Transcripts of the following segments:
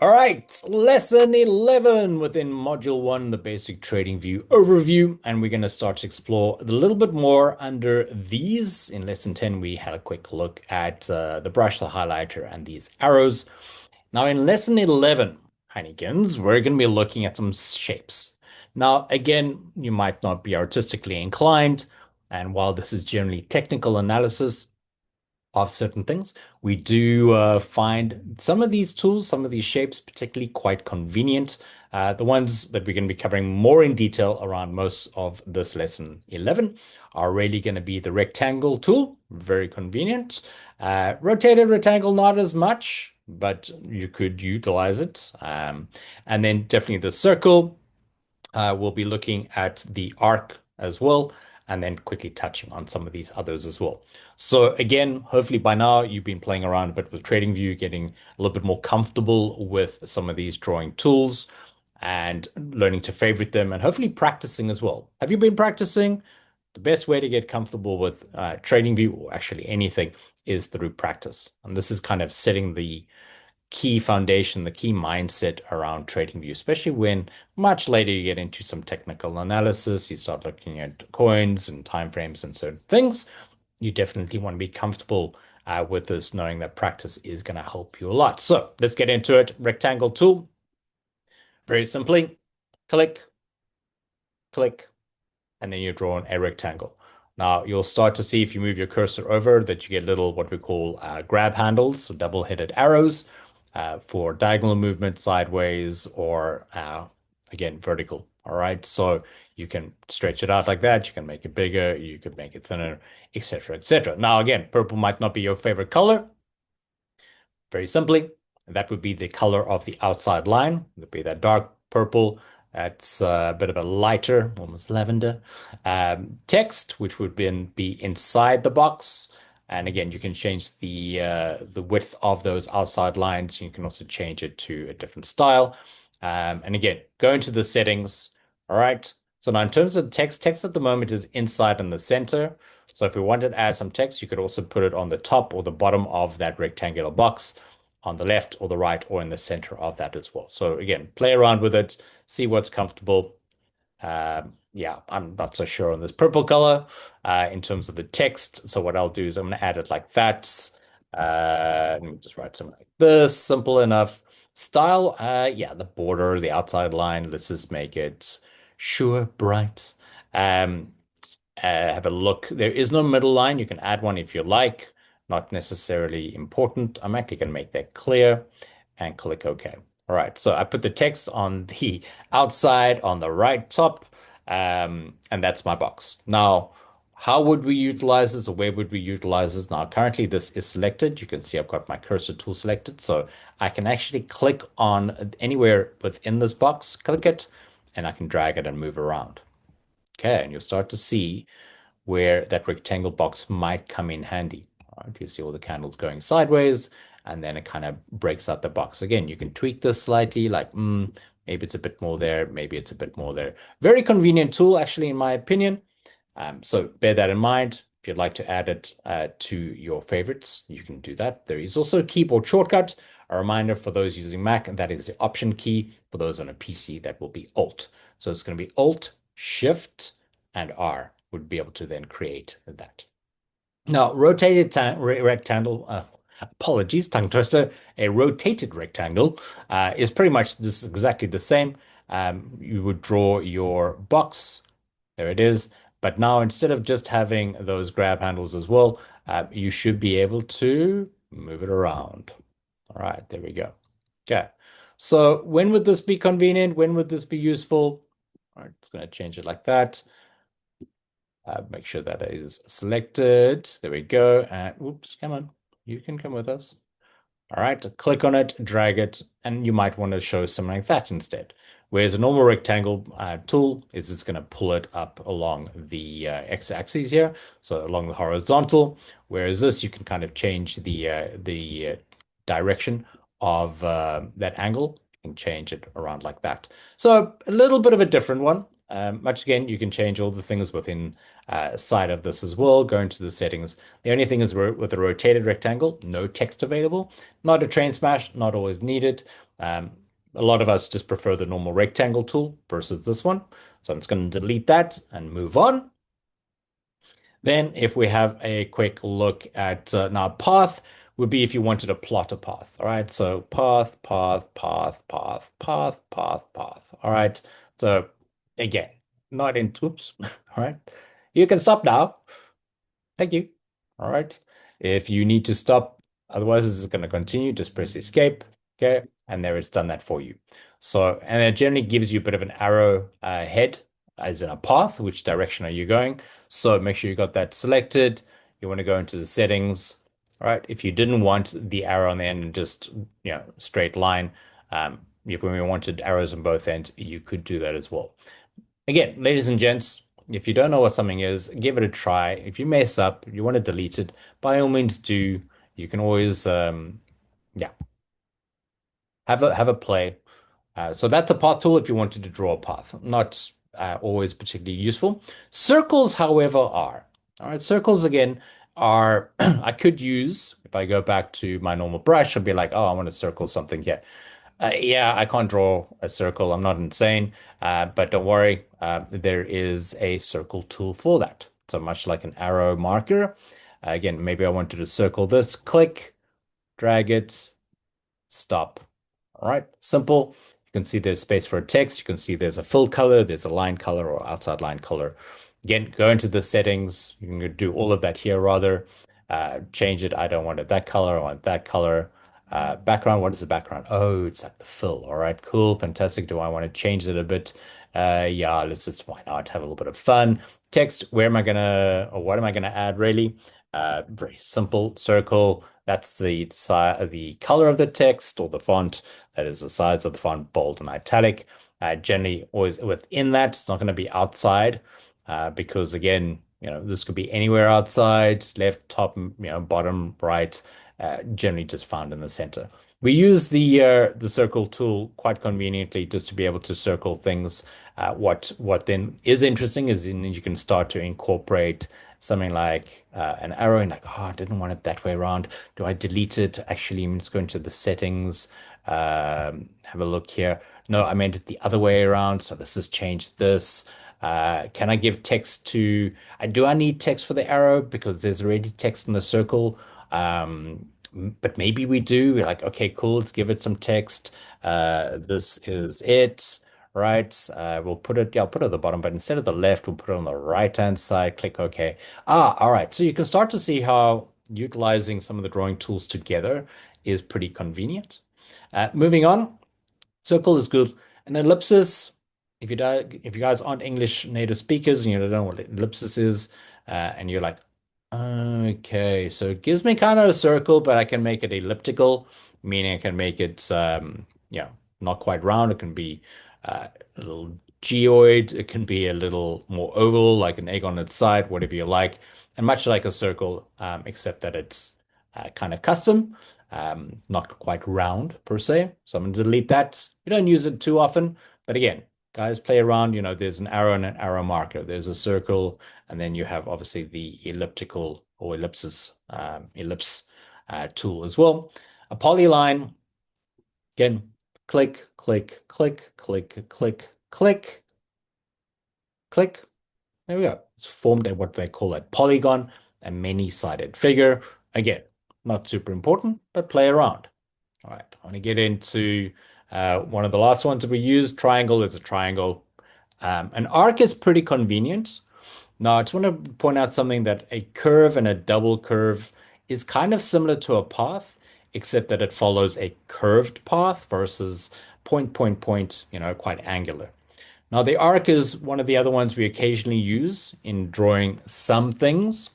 All right, lesson 11 within module 1, the basic trading view overview. And we're going to start to explore a little bit more under these. In lesson 10, we had a quick look at the brush, the highlighter, and these arrows. Now in lesson 11, Heinekens, we're going to be looking at some shapes. Now, again, you might not be artistically inclined. And while this is generally technical analysis of certain things, we do find some of these tools, some of these shapes, particularly quite convenient. The ones that we're going to be covering more in detail around most of this lesson 11 are really going to be the rectangle tool, very convenient. Rotated rectangle, not as much, but you could utilize it. And then definitely the circle. We'll be looking at the arc as well, and then quickly touching on some of these others as well. So again, hopefully by now you've been playing around a bit with TradingView, getting a little bit more comfortable with some of these drawing tools and learning to favorite them and hopefully practicing as well. Have you been practicing? The best way to get comfortable with TradingView, or actually anything, is through practice. And this is kind of setting the key foundation, the key mindset around TradingView, especially when much later you get into some technical analysis, you start looking at coins and timeframes and certain things. You definitely want to be comfortable with this, knowing that practice is going to help you a lot. So let's get into it. Rectangle tool. Very simply, click, click, and then you draw a rectangle. Now you'll start to see if you move your cursor over that you get little what we call grab handles, so double-headed arrows for diagonal movement, sideways, or again, vertical. All right, so you can stretch it out like that. You can make it bigger, you could make it thinner, etc., etc. Now again, purple might not be your favorite color. Very simply, that would be the color of the outside line. It would be that dark purple. That's a bit of a lighter, almost lavender, text, which would be inside the box. And again, you can change the width of those outside lines. You can also change it to a different style. And again, go into the settings. All right. So now in terms of text at the moment is inside in the center. So if we wanted to add some text, you could also put it on the top or the bottom of that rectangular box, on the left or the right or in the center of that as well. So again, play around with it, see what's comfortable. Yeah, I'm not so sure on this purple color in terms of the text. So what I'll do is I'm going to add it like that. Let me just write something like this, simple enough. Style, yeah, the border, the outside line. Let's just make it sure bright. Have a look. There is no middle line. You can add one if you like. Not necessarily important. I'm actually going to make that clear and click OK. All right, so I put the text on the outside on the right top, and that's my box. Now, how would we utilize this or where would we utilize this? Now, currently this is selected. You can see I've got my cursor tool selected, so I can actually click on anywhere within this box, click it, and I can drag it and move around. Okay, and you'll start to see where that rectangle box might come in handy. All right, you see all the candles going sideways, and then it kind of breaks out the box. Again, you can tweak this slightly, like maybe it's a bit more there, maybe it's a bit more there. Very convenient tool, actually, in my opinion. So bear that in mind. If you'd like to add it to your favorites, you can do that. There is also a keyboard shortcut. A reminder for those using Mac, and that is the Option key. For those on a PC, that will be Alt. So it's going to be Alt, Shift, and R would be able to then create that. Now, rotated rectangle, apologies, tongue twister, a rotated rectangle is pretty much this exactly the same. You would draw your box. There it is. But now instead of just having those grab handles as well, you should be able to move it around. All right, there we go. Okay. So when would this be convenient? When would this be useful? All right, it's going to change it like that. Make sure that is selected. There we go. And oops, come on. You can come with us. All right, click on it, drag it, and you might want to show something like that instead. Whereas a normal rectangle tool is it's going to pull it up along the x-axis here, so along the horizontal. Whereas this, you can kind of change the direction of that angle. You can change it around like that. So a little bit of a different one. Much again, you can change all the things within side of this as well. Go into the settings. The only thing is with a rotated rectangle, no text available. Not a train smash, not always needed. Um, a lot of us just prefer the normal rectangle tool versus this one. So I'm just going to delete that and move on. Then if we have a quick look at now path would be if you wanted to plot a path. All right. So path, path, path, path, path, path, path. All right. So again, not in, oops. All right. You can stop now. Thank you. All right. If you need to stop, otherwise this is going to continue, just press escape. Okay. And there it's done that for you. So, and it generally gives you a bit of an arrow head as in a path, which direction are you going? So make sure you got that selected. You want to go into the settings. All right. If you didn't want the arrow on the end and just, straight line, if we wanted arrows on both ends, you could do that as well. Again, ladies and gents, if you don't know what something is, give it a try. If you mess up, you want to delete it, by all means do. You can always, yeah, have a play. So that's a path tool if you wanted to draw a path. Not always particularly useful. Circles, however, are. All right, circles again are I could use if I go back to my normal brush, I'd be like, oh, I want to circle something here. Yeah, I can't draw a circle. I'm not insane. But don't worry, there is a circle tool for that. So much like an arrow marker. Again, maybe I wanted to circle this, click, drag it, stop. All right, simple. You can see there's space for a text. You can see there's a fill color, there's a line color or outside line color. Again, go into the settings. You can do all of that here rather. Change it. I don't want it that color. I want that color. Background, what is the background? Oh, it's like the fill. All right, cool, fantastic. Do I want to change it a bit? Yeah, why not have a little bit of fun. Text, where am I gonna, or what am I gonna add really? Very simple circle. That's the size, the color of the text or the font. That is the size of the font, bold and italic. Generally, always within that. It's not going to be outside because again, this could be anywhere outside, left, top, bottom, right. Generally, just found in the center. We use the circle tool quite conveniently just to be able to circle things. What then is interesting is you can start to incorporate something like an arrow and like, oh, I didn't want it that way around. Do I delete it? Actually, I'm just going to the settings. Have a look here. No, I meant it the other way around. So let's just change this. Can I give text to, do I need text for the arrow? Because there's already text in the circle. But maybe we do. We're like, okay, cool. Let's give it some text. This is it, right? We'll put it, yeah, I'll put it at the bottom, but instead of the left, we'll put it on the right-hand side. Click OK. All right. So you can start to see how utilizing some of the drawing tools together is pretty convenient. Moving on, circle is good. An ellipsis, if you guys aren't English native speakers and you don't know what ellipsis is, and you're like, okay, so it gives me kind of a circle, but I can make it elliptical, meaning I can make it, not quite round. It can be a little geoid. It can be a little more oval, like an egg on its side, whatever you like. And much like a circle, except that it's kind of custom, not quite round per se. So I'm going to delete that. We don't use it too often, but again, guys play around. There's an arrow and an arrow marker. There's a circle, and then you have obviously the elliptical or ellipse tool as well. A polyline, again, click, click, click, click, click, click, click. There we go. It's formed a what they call a polygon, a many-sided figure. Again, not super important, but play around. All right, I want to get into one of the last ones that we use. Triangle is a triangle. An arc is pretty convenient. Now, I just want to point out something that a curve and a double curve is kind of similar to a path, except that it follows a curved path versus point, point, point, quite angular. Now, the arc is one of the other ones we occasionally use in drawing some things.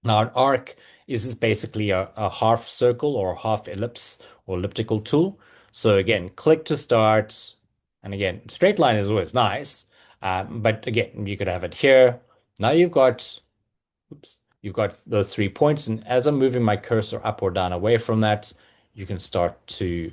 Now, an arc is just basically a half circle or half ellipse or elliptical tool. So again, click to start. And again, straight line is always nice. But again, you could have it here. Now you've got those 3 points. And as I'm moving my cursor up or down away from that, you can start to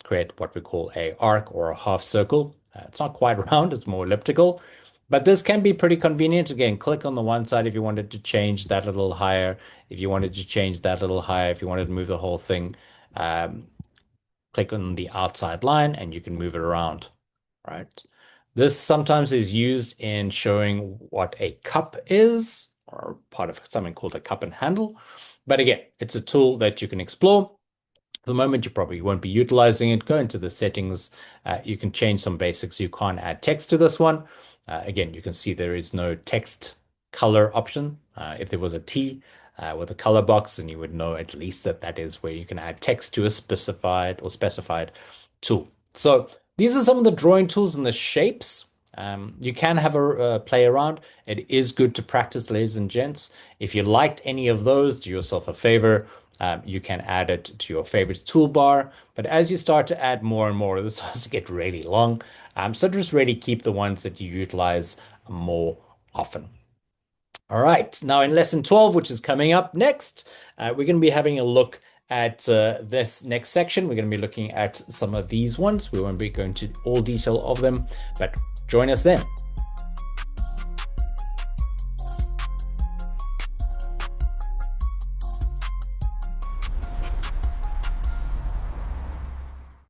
create what we call a arc or a half circle. It's not quite round, it's more elliptical. But this can be pretty convenient. Again, click on the one side if you wanted to change that a little higher, if you wanted to change that a little higher, if you wanted to move the whole thing, click on the outside line and you can move it around, right? This sometimes is used in showing what a cup is, or part of something called a cup and handle. But again, it's a tool that you can explore. For the moment, you probably won't be utilizing it. Go into the settings. You can change some basics. You can't add text to this one. Again, you can see there is no text color option. If there was a T with a color box, and you would know at least that that is where you can add text to a specified tool. So these are some of the drawing tools and the shapes. You can have a play around. It is good to practice, ladies and gents. If you liked any of those, do yourself a favor. You can add it to your favorites toolbar. But as you start to add more and more, this starts to get really long. So just really keep the ones that you utilize more often. All right, now in lesson 12, which is coming up next, we're going to be having a look at this next section. We're going to be looking at some of these ones. We won't be going to all detail of them, but join us then.